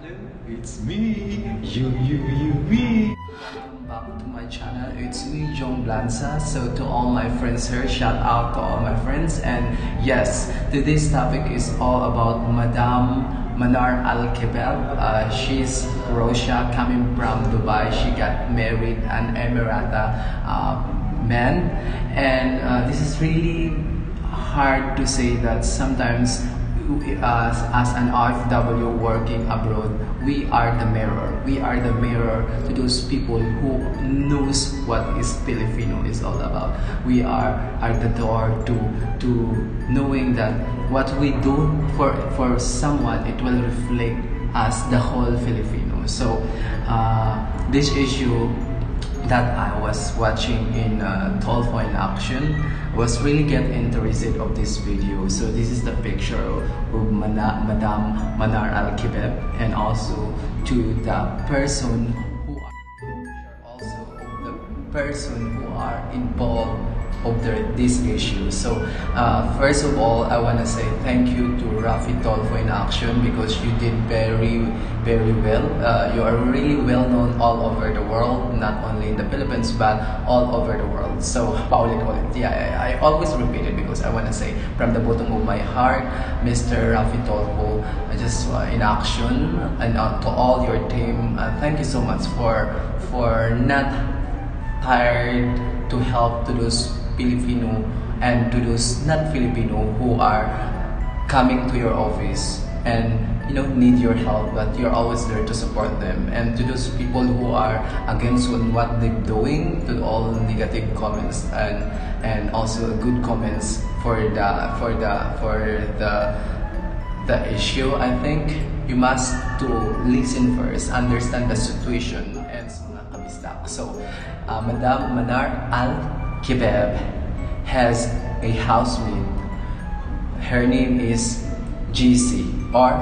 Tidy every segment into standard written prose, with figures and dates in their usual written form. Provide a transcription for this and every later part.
Hello, it's me, me. Welcome back to my channel. It's me, Jong Blanza. So to all my friends here, shout out to all my friends. And yes, today's topic is all about Madam Manar Al-Kebab. She's Russia, coming from Dubai. She got married an Emirata man, and this is really hard to say that sometimes as an RFW working abroad, we are the mirror. We are the mirror to those people who knows what is Filipino is all about. We are the door to knowing that what we do for someone, it will reflect as the whole Filipino. So this issue that I was watching in Tolfo in action was really get interested of this video. So this is the picture of Madam Manar Al-Kebab, and also to the person who are also the person who are involved of this issue. So first of all, I want to say thank you to Rafi Tolfo in action, because you did very well. You are really well known all over the world, not only in the Philippines but all over the world. So paulit-ulit, yeah, I always repeat it because I want to say from the bottom of my heart, Mr. Rafi Tolfo, just in action, and to all your team, thank you so much for not tired to help to those Filipino and to those not Filipino who are coming to your office and need your help, but you're always there to support them. And to those people who are against what they're doing, to all negative comments and also good comments for the issue, I think you must to listen first, understand the situation, and so not to be stuck. So Madam Manar Al-Kebab has a housemate. Her name is GC or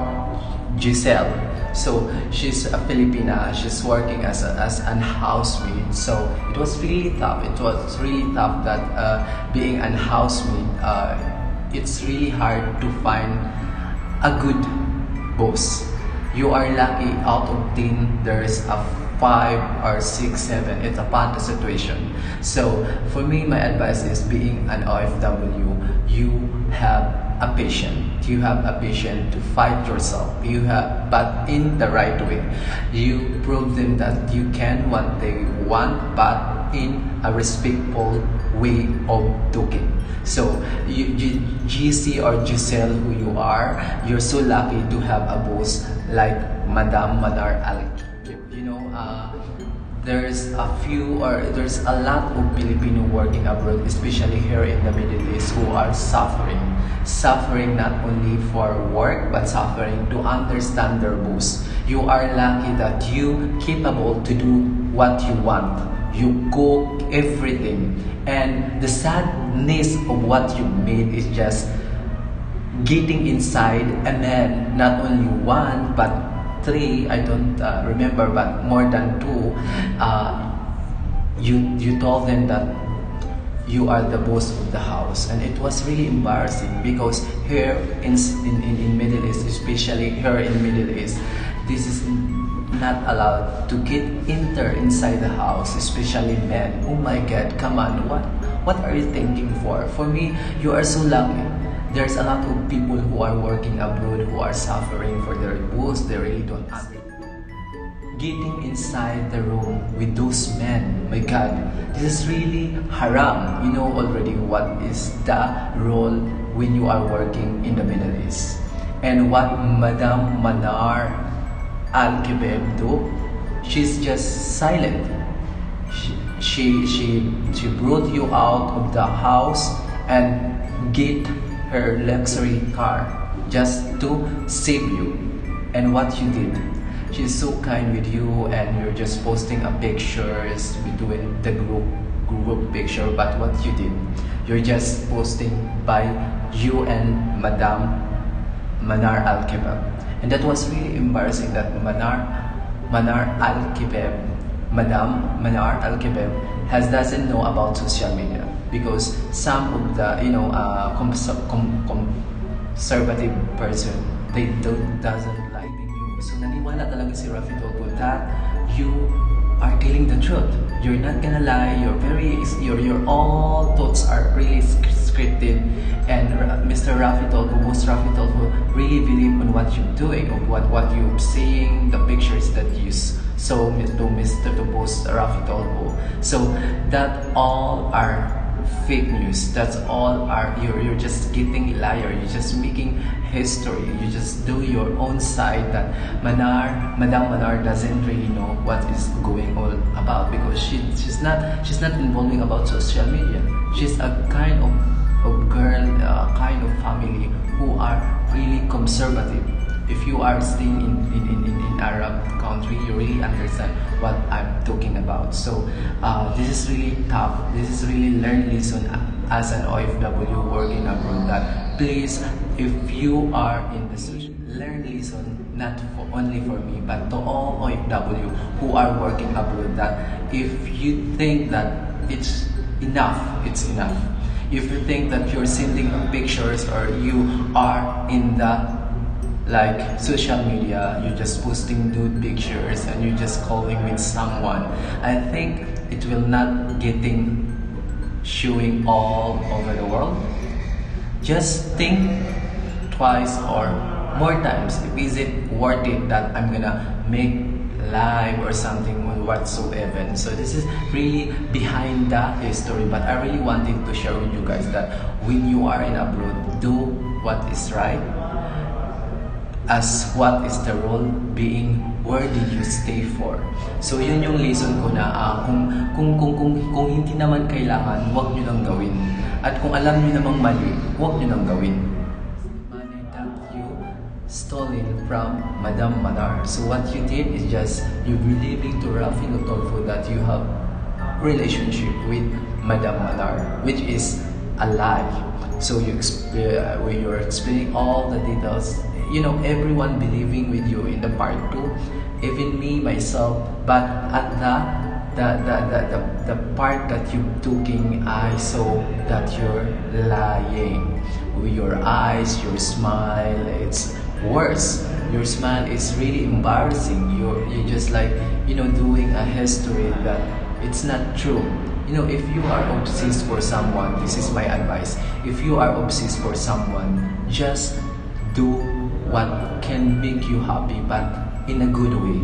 Jocelle. So she's a Filipina. She's working as an housemaid. So it was really tough. It was really tough that being an housemaid, it's really hard to find a good boss. You are lucky out of 10 there's a 5 or 6, 7. It's upon the situation. So for me, my advice is, being an OFW, you have a patience. You have a patience to fight yourself. But in the right way. You prove them that you can what they want, but in a respectful way of doing. So GC or Jocelle, who you are, you're so lucky to have a boss like Madam Manar Al-Kebab. There's a lot of Filipino working abroad, especially here in the Middle East, who are suffering not only for work but suffering to understand their boss. You are lucky that you capable to do what you want. You cook everything, and the sadness of what you made is just getting inside, and then not only one but 3, I don't remember, but more than 2, you told them that you are the boss of the house, and it was really embarrassing, because here in Middle East, especially here in Middle East, this is not allowed to enter inside the house, especially men. Oh my God, come on, what are you thinking for? For me, you are so lucky. There's a lot of people who are working abroad who are suffering for their boss. They really don't understand. Getting inside the room with those men, my God, this is really haram. You know already what is the role when you are working in the Middle East. And what Madam Manar Al-Kebab do, she's just silent. She brought you out of the house and get her luxury car just to save you. And what you did, she's so kind with you, and you're just posting a pictures between the group picture. But what you did, you're just posting by you and Madam Manar Al-Kebab, and that was really embarrassing. That Manar Al-Kebab, Madam Manar Al-Kebab doesn't know about social media, because some of the conservative person, they doesn't like the news. So naniwala talaga si Rafi Tolpo that you are telling the truth. You're not gonna lie. Your all thoughts are really scripted. And Mr. Rafi Tolpo, most Rafi Tolpo really believe on what you're doing, of what you're saying, the pictures that you show to post Rafi Tolpo. So that all are fake news. That's all are you're just getting liar. You're just making history. You just do your own side that Madam Manar doesn't really know what is going on about, because she's not involving about social media. She's a kind of girl, kind of family who are really conservative. If you are staying in Arab country, you really understand what I'm talking about. So this is really tough. This is really learned lesson as an OFW working abroad, that please, if you are in the social, learn lesson not only for me but to all OFW who are working abroad, that if you think that it's enough, it's enough. If you think that you're sending pictures or you are in the like social media, you're just posting nude pictures and you're just calling with someone, I think it will not getting showing all over the world. Just think twice or more times, is it worth it that I'm gonna make live or something whatsoever. So this is really behind the history, but I really wanted to share with you guys that when you are in abroad, do what is right, as what is the role being, where did you stay for. So yun yung lesson ko na kung hindi naman kailangan, wag nyo nang gawin. At kung alam nyo namang mali, wag nyo nang gawin. Money that you stolen from Madam Manar. So what you did is just you believing to Rafi Tolpo that you have relationship with Madam Manar, which is a lie. So when you're explaining all the details, you know, everyone believing with you in the part 2, even me myself. But at the part that you're talking, I saw that you're lying. With your eyes, your smile, it's worse. Your smile is really embarrassing. You're just like, you know, doing a history that it's not true. You know, if you are obsessed for someone, this is my advice. If you are obsessed for someone, just do what can make you happy, but in a good way.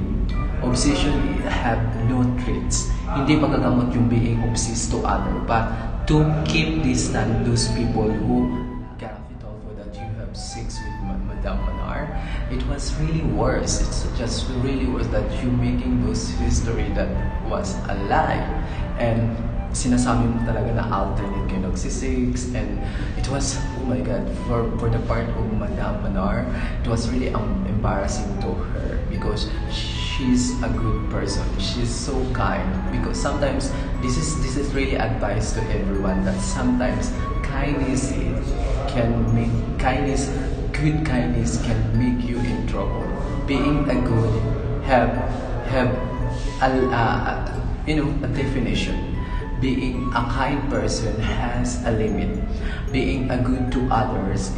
Obsession have no traits. Hindi magagamot yung being obsessed to other, but to keep distant those people who got it over that you have sex with Madam Manar. It was really worse. It's just really worse that you making those history that was a lie. And sinasabi mo talaga na alternate kayo nagsisex, and it was, oh my god, for the part of Madam Manar, it was really embarrassing to her, because she's a good person, she's so kind. Because sometimes this is really advice to everyone, that sometimes good kindness can make you in trouble. Being a good have a definition. Being a kind person has a limit. Being a good to others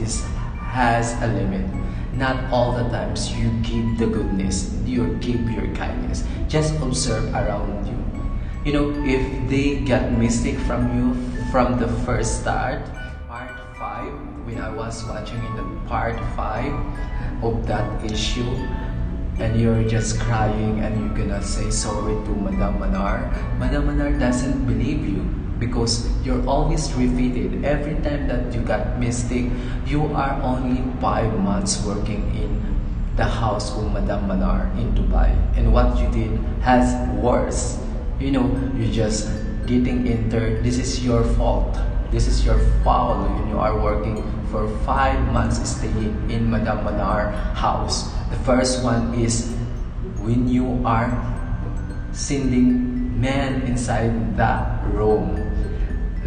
has a limit. Not all the times you give the goodness, you give your kindness. Just observe around you. You know, if they got mistake from you from the first start, part 5, when I was watching in the part 5 of that issue, and you're just crying and you're gonna say sorry to Madam Manar, Madam Manar doesn't believe you, because you're always repeated. Every time that you got mistake, you are only 5 months working in the house of Madam Manar in Dubai, and what you did has worse. You know, you just getting entered. This is your fault. This is your foul when you are working for 5 months staying in Madam Manar house. The first one is when you are sending men inside the room.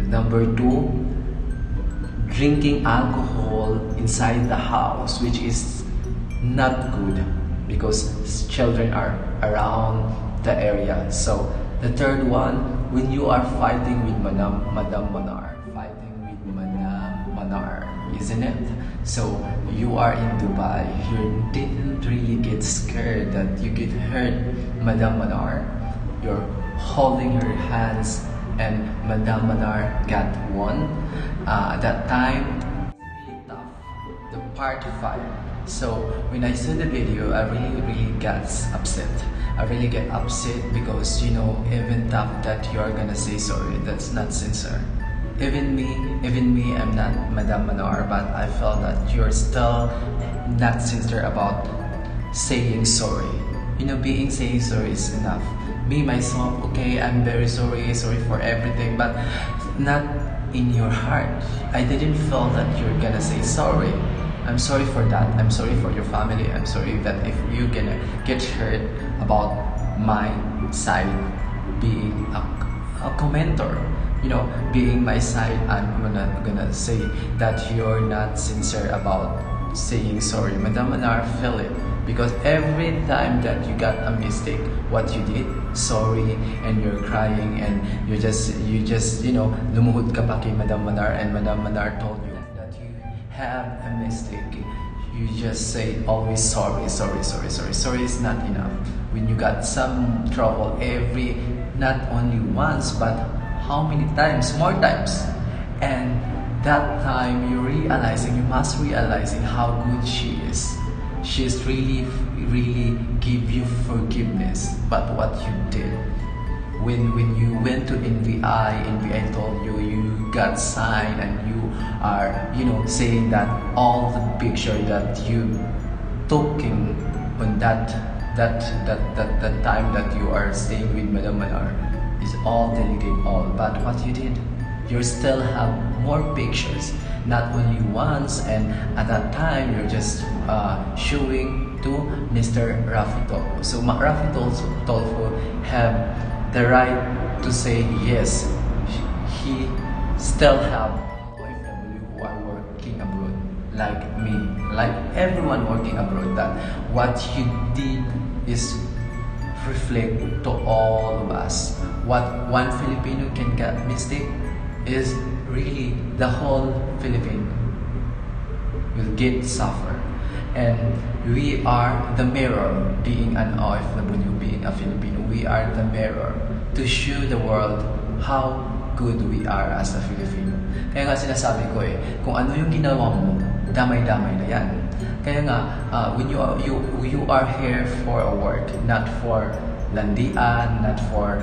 Number 2, drinking alcohol inside the house, which is not good because children are around the area. So the third one, when you are fighting with Madam Manar, isn't it? So you are in Dubai, you didn't really get scared that you get hurt, Madam Manar. You're holding her hands and Madam Manar got one. That time, really tough, the part 5. So when I saw the video, I really got upset. I really get upset because, you know, even tough that you're gonna say sorry, that's not sincere. Even me, I'm not Madam Manar, but I felt that you're still not sincere about saying sorry. You know, saying sorry is enough. Me, myself, okay, I'm very sorry for everything, but not in your heart. I didn't feel that you're gonna say sorry. I'm sorry for that. I'm sorry for your family. I'm sorry that if you're gonna get hurt about my side being a commenter, you know, being my side, I'm gonna say that you're not sincere about saying sorry. Madam Manar, feel it. Because every time that you got a mistake, what you did, sorry, and you're crying, and you just you know, lumuhod ka pa kay Madam Manar, and Madam Manar told you that you have a mistake. You just say always sorry. Sorry is not enough. When you got some trouble, not only once, but how many times, more times, and that time you must realizing how good she is. She's really give you forgiveness. But what you did when you went to NVI told you got signed, and you are, you know, saying that all the picture that you taking on that time that you are staying with Madam Manar is all delicate, all. But what you did, you still have more pictures, not only once, and at that time you're just showing to Mr. Rafi Tolfo. So Rafi Tolfo have the right to say yes, he still have family who are working abroad, like me, like everyone working abroad, that what you did is reflect to all of us. What one Filipino can get mistake is really the whole Philippine will get suffer. And we are the mirror, being an OFW, being a Filipino, we are the mirror to show the world how good we are as a Filipino. Kaya nga sinasabi ko kung ano yung ginawa mo, damay-damay na yan. Kaya nga, when you are here for a work, not for landian, not for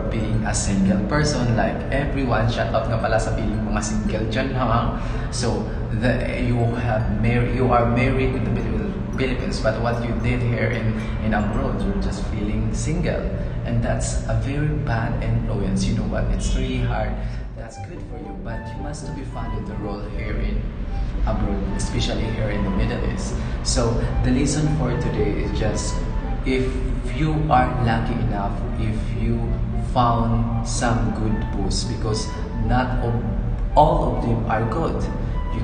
being a single person like everyone. Shout out nga pala sa piling mga single dyan, ha? So you are married in the Philippines, but what you did here in abroad, you're just feeling single, and that's a very bad influence. You know what? It's really hard. That's good for you, but you must be follow the role here in abroad, especially here in the Middle East. So the lesson for today is just, if you are lucky enough, if you found some good books, because not all of them are good. You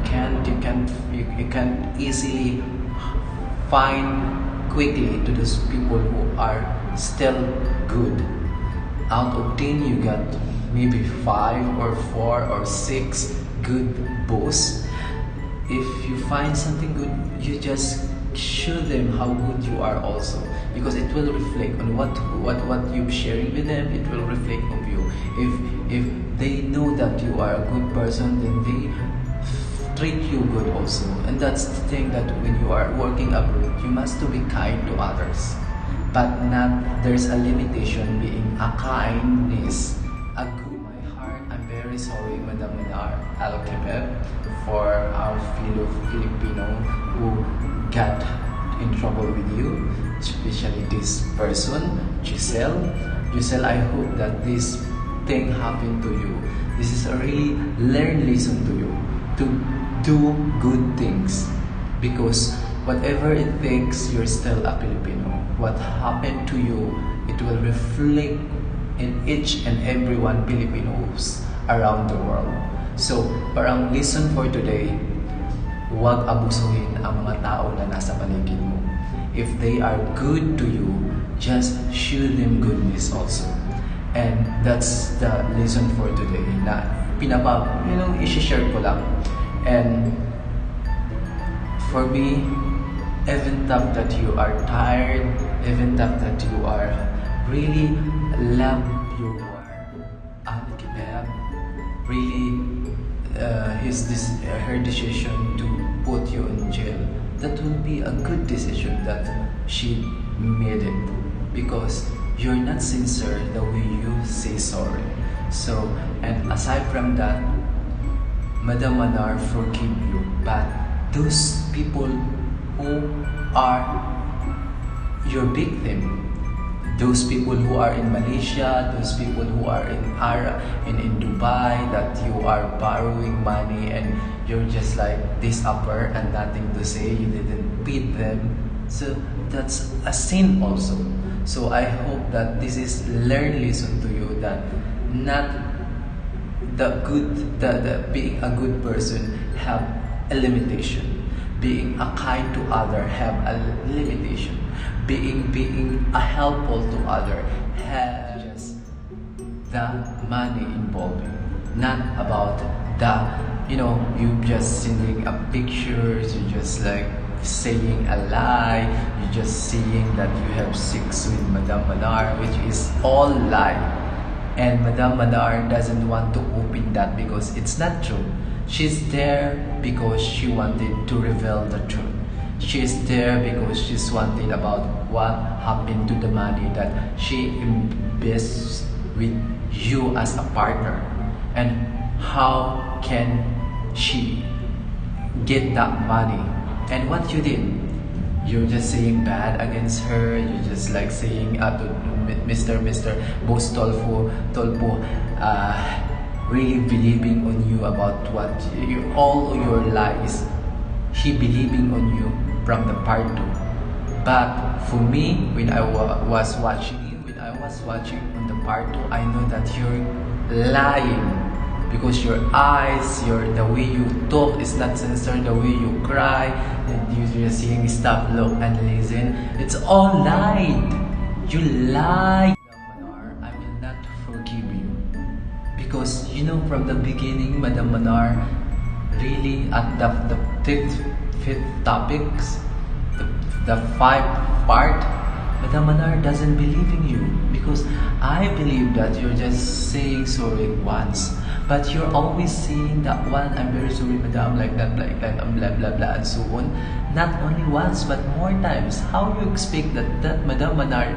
can easily find quickly to those people who are still good. Out of 10, you got maybe 5 or 4 or 6 good books. If you find something good, you just show them how good you are also, because it will reflect on what you're sharing with them. It will reflect on you. If they know that you are a good person, then they treat you good also. And that's the thing, that when you are working abroad, you must to be kind to others, but there's a limitation being a kindness, a good. My heart, I'm very sorry, Madam Manar, Al-Kebeb, for our fellow Filipino who got in trouble with you, especially this person, Jocelle. Jocelle, I hope that this thing happened to you. This is a really learned lesson to you, to do good things, because whatever it takes, you're still a Filipino. What happened to you, it will reflect in each and every one Filipinos around the world. So, parang lesson for today, huwag abusuhin ang mga tao na nasa paligid mo. If they are good to you, just show them goodness also. And that's the lesson for today, na i-share ko lang. And for me, even though that you are tired, even though that you are really love your really her decision to put you in jail, that would be a good decision that she made it, because you're not sincere the way you say sorry. So, and aside from that, Madam Manar forgive you, but those people who are your victim, those people who are in Malaysia, those people who are in Dubai, that you are borrowing money and you're just like this upper and nothing to say, you didn't feed them. So that's a sin also. So I hope that this is learn lesson to you, that not the being a good person have a limitation. Being a kind to other have a limitation. Being a helpful to other has just the money involving, not about the, you just sending a pictures, you just like saying a lie, you just saying that you have sex with Madam Manar, which is all lie. And Madam Manar doesn't want to open that because it's not true. She's there because she wanted to reveal the truth. She's there because she's wanted about what happened to the money that she invests with you as a partner, and how can she get that money. And what you did, you're just saying bad against her, you're just like saying to Mr. Boss Tolpo, really believing on you about what all your lies. He believing on you from the part 2. But for me, when I was watching on the part 2, I know that you're lying, because your eyes, the way you talk is not sincere, the way you cry, and you're just saying stop, look, and listen. It's all lied. You lied. Manar, I will not forgive you, because from the beginning, Madam Manar really at the fifth topics, the 5th part, Madam Manar doesn't believe in you, because I believe that you're just saying sorry once, but you're always saying that one, I'm very sorry, Madam, like that, blah blah blah, and so on. Not only once, but more times. How you expect that Madam Manar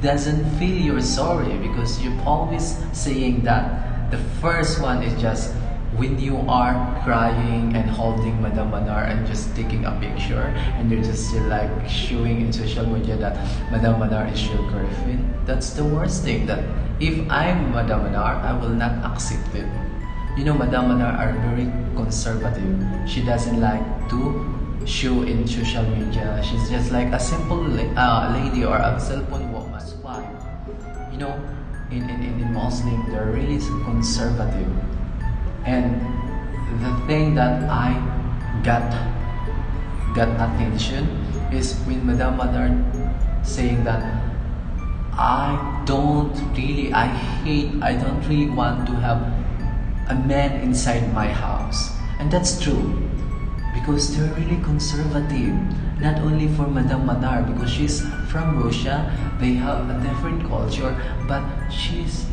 doesn't feel you're sorry, because you're always saying that the first one is just when you are crying and holding Madam Manar and just taking a picture, and you're just still like showing in social media that Madam Manar is your girlfriend. That's the worst thing. That if I'm Madam Manar, I will not accept it. Madam Manar are very conservative. She doesn't like to show in social media. She's just like a simple lady or a cellphone woman. That's why, in Muslim, they're really conservative. And the thing that I got attention is when Madam Manar saying that I don't really want to have a man inside my house. And that's true, because they're really conservative. Not only for Madam Manar, because she's from Russia, they have a different culture, but she's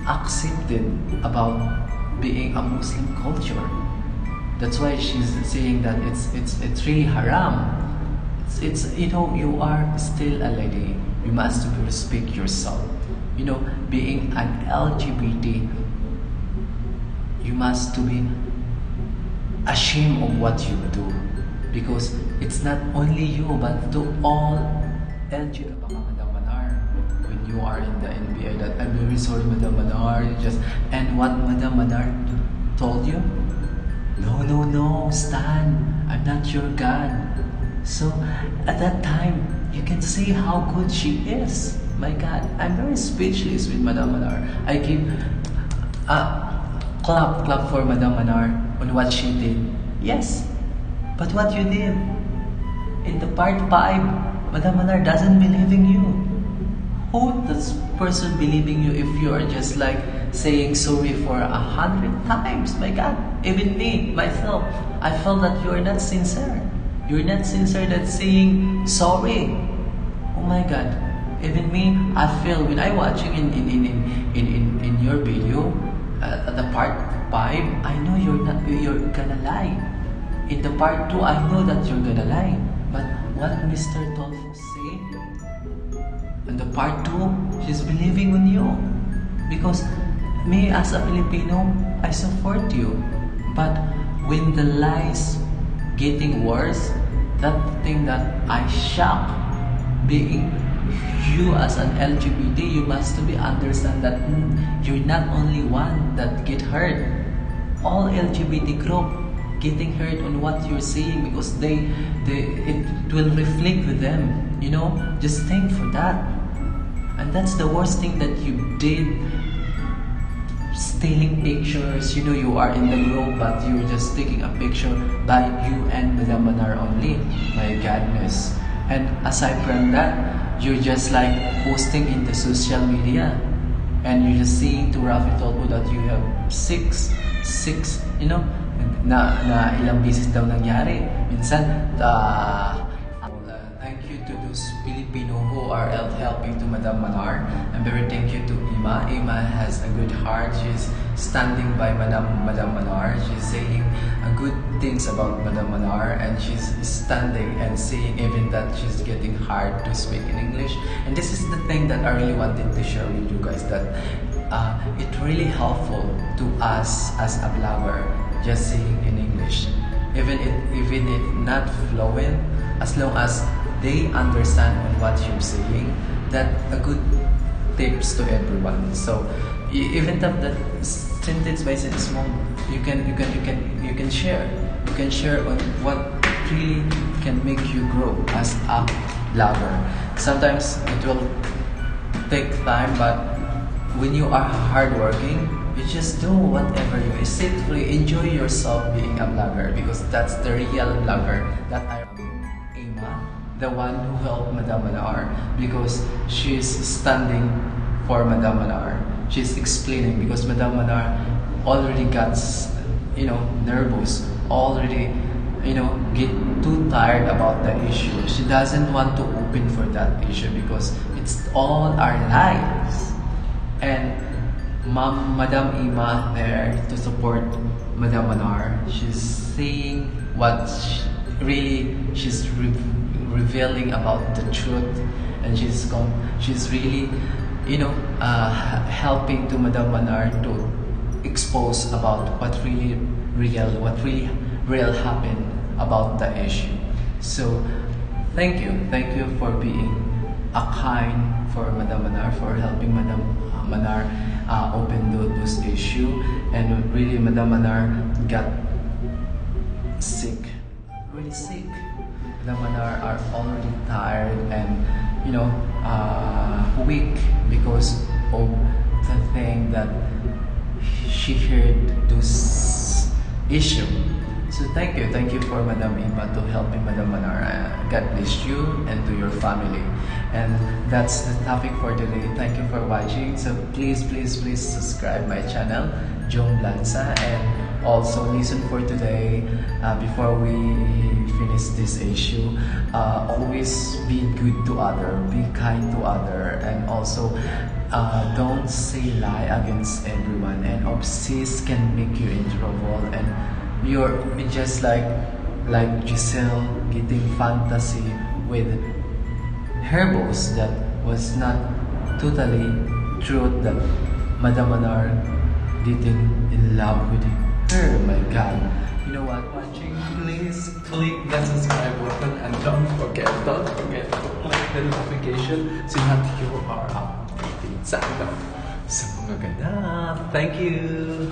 accepted about being a Muslim culture. That's why she's saying that it's really haram. It's you are still a lady. You must respect yourself. Being an LGBT, you must to be ashamed of what you do, because it's not only you but to all LGBT. Madam Manar, when you are in the NBA, that I'm very sorry, Madam Manar, and what Madam Manar told you? No, Stan, I'm not your God. So at that time, you can see how good she is. My God, I'm very speechless with Madam Manar. I give a clap for Madam Manar on what she did. Yes, but what you did in the part 5, Madam Manar doesn't believe in you. who this person believing you if you are just like saying sorry for 100 times? My God, even me, myself, I felt that you are not sincere. You're not sincere that saying sorry. Oh my God, even me, I feel when I watching in your video, the part 5, I know you're gonna lie. In the part 2, I know that you're gonna lie. But what Mr. Tolfo say? In the part 2, she's believing on you. Because me as a Filipino, I support you. But when the lies getting worse, that thing that I shock, being you as an LGBT, you must be understand that you're not only one that get hurt. All LGBT group getting hurt on what you're saying because it will reflect with them. You know, just think for that. And that's the worst thing that you did. Stealing pictures, you know, you are in the group but you're just taking a picture by you and Madam Manar only. My goodness. And aside from that, you're just like posting in the social media and you're just seeing to Rafi Tolpo that you have six, you know, na ilang beses daw nangyari. Minsan, thank you to those Filipino who are helping to Madam Manar. I'm very thank you to Ima. Ima has a good heart. She's standing by Madam Manar. She's saying good things about Madam Manar, and she's standing and saying even that she's getting hard to speak in English. And this is the thing that I really wanted to share with you guys, that it really helpful to us as a blogger just saying in English, even it not fluent, as long as they understand on what you're saying. That a good tips to everyone. So even that sentence by sentence small, you can share. You can share on what really can make you grow as a blogger. Sometimes it will take time, but when you are hardworking, you just do whatever you sit free, enjoy yourself being a blogger, because that's the real blogger that I am. The one who helped Madam Manar, because she's standing for Madam Manar. She's explaining because Madam Manar already got, you know, nervous, already, you know, get too tired about the issue. She doesn't want to open for that issue because it's all our lives. And Madam Ima there to support Madam Manar. She's saying what she's revealing about the truth, and she's really, you know, helping to Madam Manar to expose about what really real happened about the issue. So thank you for being a kind for Madam Manar, for helping Madam Manar open those issue. And really Madam Manar got sick, really sick. Madam Manar are already tired and, you know, weak because of the thing that she heard this issue. So thank you for Madam Ima to helping Madam Manar. God bless you and to your family. And that's the topic for today. Thank you for watching. So please subscribe my channel, Jong Blanza, and also listen for today. Before we finish this issue, always be good to other, be kind to other, and also don't say lie against everyone. And obsess can make you in trouble, and you're just like Jocelle getting fantasy with her boss that was not totally true, that Madam Manar didn't in love with her. My God. You know what? Watching, please click the subscribe button and don't forget to click the notification so that you are updated sa mga ganap. Thank you!